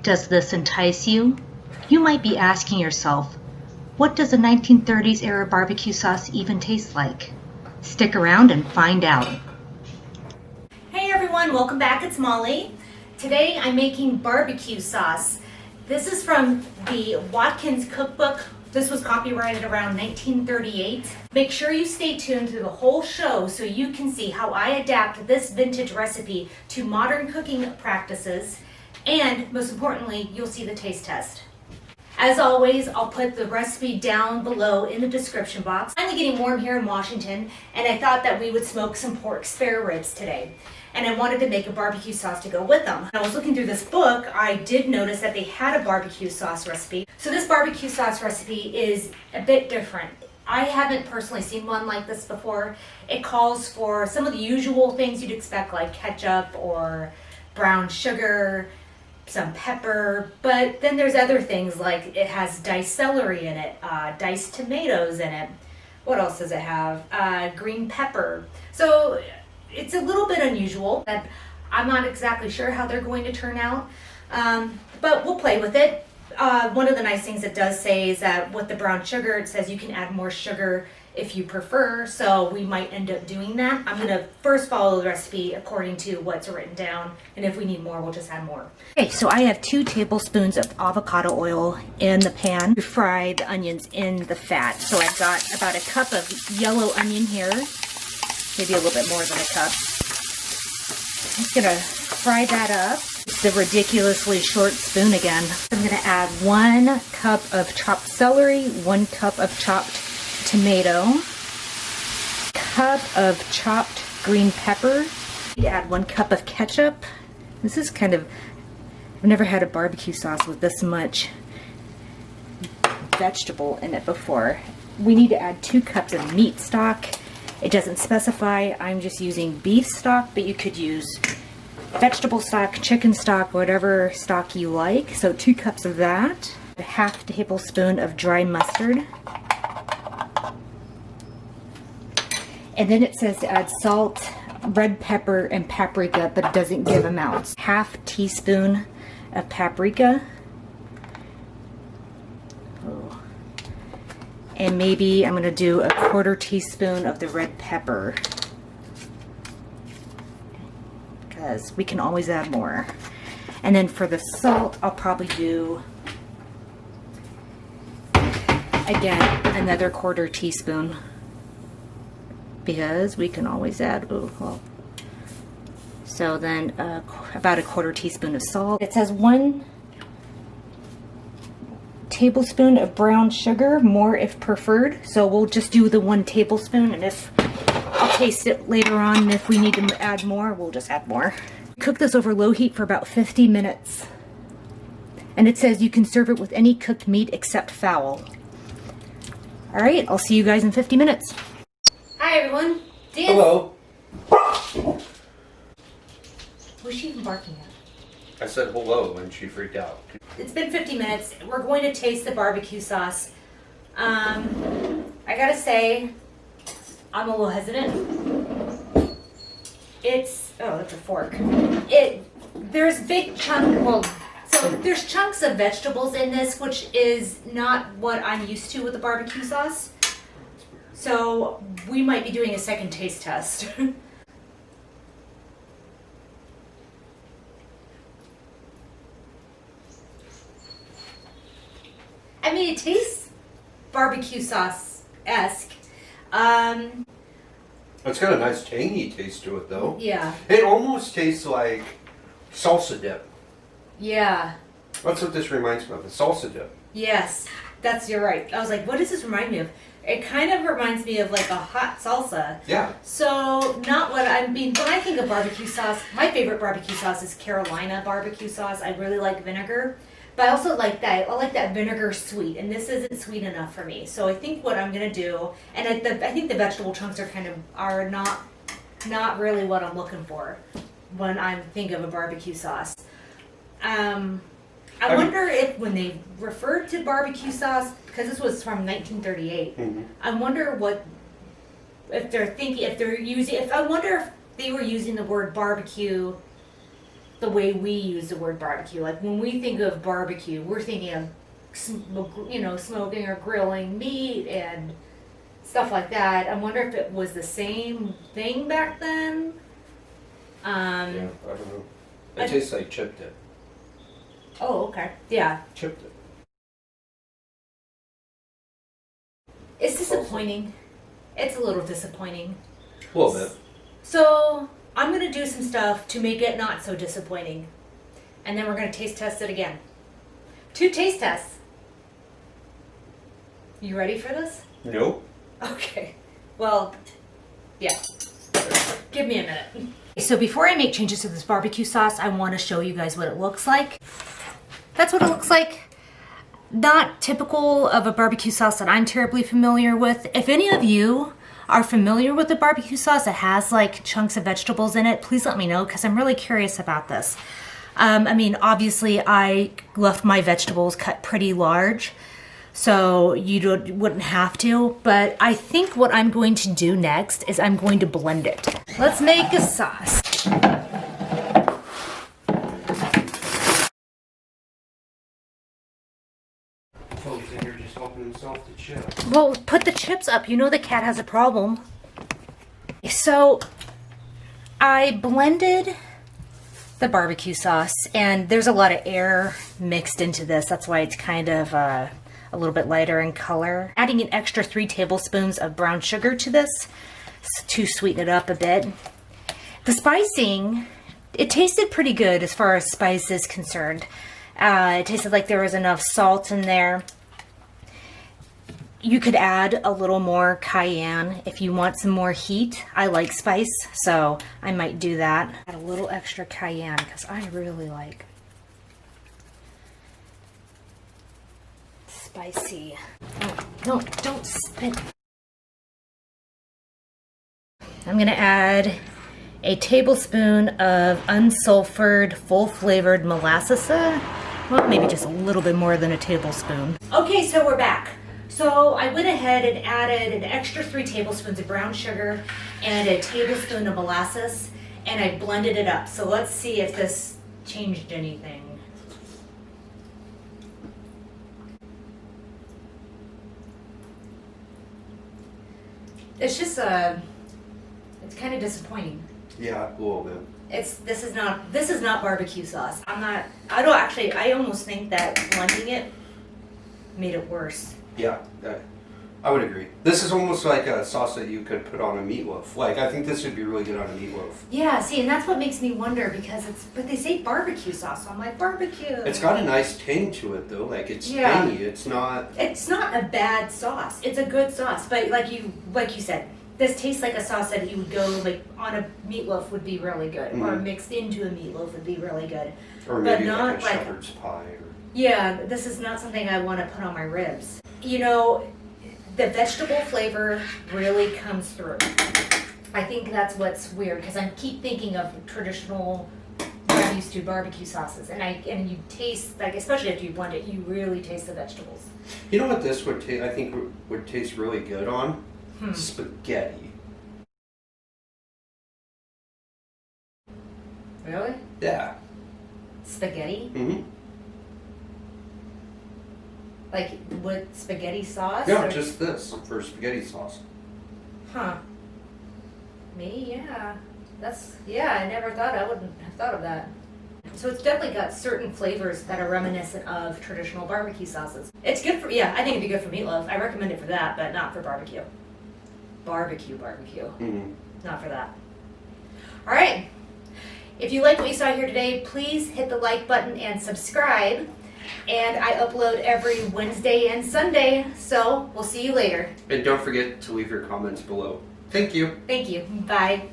Does this entice you? You might be asking yourself, what does a 1930s era barbecue sauce even taste like? Stick around and find out. Hey everyone, welcome back. It's Molly. Today I'm making barbecue sauce. This is from the Watkins cookbook. This was copyrighted around 1938. Make sure you stay tuned through the whole show so you can see how I adapt this vintage recipe to modern cooking practices, and most importantly, you'll see the taste test. As always, I'll put the recipe down below in the description box. I'm finally getting warm here in Washington, and I thought that we would smoke some pork spare ribs today. And I wanted to make a barbecue sauce to go with them. When I was looking through this book, I did notice that they had a barbecue sauce recipe. So this barbecue sauce recipe is a bit different. I haven't personally seen one like this before. It calls for some of the usual things you'd expect, like ketchup or brown sugar, some pepper, but then there's other things like it has diced celery in it, diced tomatoes in it. What else does it have? Green pepper. So it's a little bit unusual. I'm not exactly sure how they're going to turn out, but we'll play with it. One of the nice things it does say is that with the brown sugar, it says you can add more sugar if you prefer, so we might end up doing that. I'm gonna first follow the recipe according to what's written down, and if we need more, we'll just add more. Okay, so I have 2 tablespoons of avocado oil in the pan to fry the onions in the fat. So I've got about a cup of yellow onion here, maybe a little bit more than a cup. I'm just gonna fry that up. It's the ridiculously short spoon again. I'm gonna add 1 cup of chopped celery, 1 cup of chopped tomato, cup of chopped green pepper. You add 1 cup of ketchup. This is kind of, I've never had a barbecue sauce with this much vegetable in it before. We need to add 2 cups of meat stock. It doesn't specify, I'm just using beef stock, but you could use vegetable stock, chicken stock, whatever stock you like. So 2 cups of that. A half tablespoon of dry mustard. And then it says to add salt, red pepper, and paprika, but it doesn't give amounts. Half teaspoon of paprika. Oh. And maybe I'm gonna do a 1/4 teaspoon of the red pepper, because we can always add more. And then for the salt, I'll probably do, again, another 1/4 teaspoon. Because we can always add, so then about a 1/4 teaspoon of salt. It says 1 tablespoon of brown sugar, more if preferred. So we'll just do the 1 tablespoon, and if I'll taste it later on, and if we need to add more, we'll just add more. Cook this over low heat for about 50 minutes. And it says you can serve it with any cooked meat except fowl. All right, I'll see you guys in 50 minutes. Hi everyone. Dan. Hello. Was she even barking at? I said hello and she freaked out. It's been 50 minutes. We're going to taste the barbecue sauce. I gotta say, I'm a little hesitant. Oh, that's a fork. There's big there's chunks of vegetables in this, which is not what I'm used to with the barbecue sauce. So we might be doing a second taste test. I mean, it tastes barbecue sauce-esque. It's got a nice tangy taste to it though. Yeah. It almost tastes like salsa dip. Yeah. That's what this reminds me of, a salsa dip. Yes, you're right. I was like, what does this remind me of? It kind of reminds me of like a hot salsa. Yeah. So not what I mean, when I think of barbecue sauce, my favorite barbecue sauce is Carolina barbecue sauce. I really like vinegar, but I also like that. I like that vinegar sweet, and this isn't sweet enough for me. So I think what I'm gonna do, and I think the vegetable chunks are not really what I'm looking for when I think of a barbecue sauce. I wonder if when they referred to barbecue sauce, because this was from 1938, I wonder if they were using the word barbecue the way we use the word barbecue. Like when we think of barbecue, we're thinking of, smoking or grilling meat and stuff like that. I wonder if it was the same thing back then. Yeah, I don't know. It tastes like chip dip. Oh, okay. Yeah. Chip dip. It's disappointing. It's a little disappointing. A little bit. So I'm going to do some stuff to make it not so disappointing. And then we're going to taste test it again. 2 taste tests. You ready for this? Nope. Okay. Well, yeah. Give me a minute. So before I make changes to this barbecue sauce, I want to show you guys what it looks like. That's what it looks like. Not typical of a barbecue sauce that I'm terribly familiar with. If any of you are familiar with the barbecue sauce that has like chunks of vegetables in it, please let me know because I'm really curious about this. Obviously I left my vegetables cut pretty large, so you wouldn't have to, but I think what I'm going to do next is I'm going to blend it. Let's make a sauce. Oh, you're just helping himself to chips. Well, put the chips up. You know the cat has a problem. So I blended the barbecue sauce, and there's a lot of air mixed into this. That's why it's kind of a little bit lighter in color. Adding an extra 3 tablespoons of brown sugar to this to sweeten it up a bit. The spicing, it tasted pretty good as far as spice is concerned. It tasted like there was enough salt in there. You could add a little more cayenne if you want some more heat. I like spice, so I might do that. Add a little extra cayenne because I really like spicy. Oh, don't spit. I'm gonna add a tablespoon of unsulfured, full-flavored molasses. Well, maybe just a little bit more than a tablespoon. Okay, so we're back. So I went ahead and added an extra 3 tablespoons of brown sugar and a tablespoon of molasses, and I blended it up. So let's see if this changed anything. It's just it's kind of disappointing. Yeah, a little bit. This is not barbecue sauce. I almost think that blending it made it worse. Yeah, I would agree. This is almost like a sauce that you could put on a meatloaf. Like, I think this would be really good on a meatloaf. Yeah, see, and that's what makes me wonder because but they say barbecue sauce, so I'm like, barbecue. It's got a nice tang to it though. Like, it's tangy. It's not a bad sauce. It's a good sauce, but like you said, this tastes like a sauce that you would go like on a meatloaf would be really good, or mixed into a meatloaf would be really good. Or maybe like a shepherd's pie. Yeah, this is not something I want to put on my ribs. You know, the vegetable flavor really comes through. I think that's what's weird because I keep thinking of traditional, what I'm used to, barbecue sauces, and you taste, like, especially after you blend it, you really taste the vegetables. You know what this would taste? I think would taste really good on spaghetti. Really? Yeah. Spaghetti? Mm-hmm. Like with spaghetti sauce? Yeah, or? just this for spaghetti sauce. Huh. Me, yeah. I never thought, I wouldn't have thought of that. So it's definitely got certain flavors that are reminiscent of traditional barbecue sauces. It's good for, I think it'd be good for meatloaf. I recommend it for that, but not for barbecue. Barbecue. Mm-hmm. Not for that. All right. If you like what you saw here today, please hit the like button and subscribe. And I upload every Wednesday and Sunday, so we'll see you later. And don't forget to leave your comments below. Thank you. Thank you. Bye.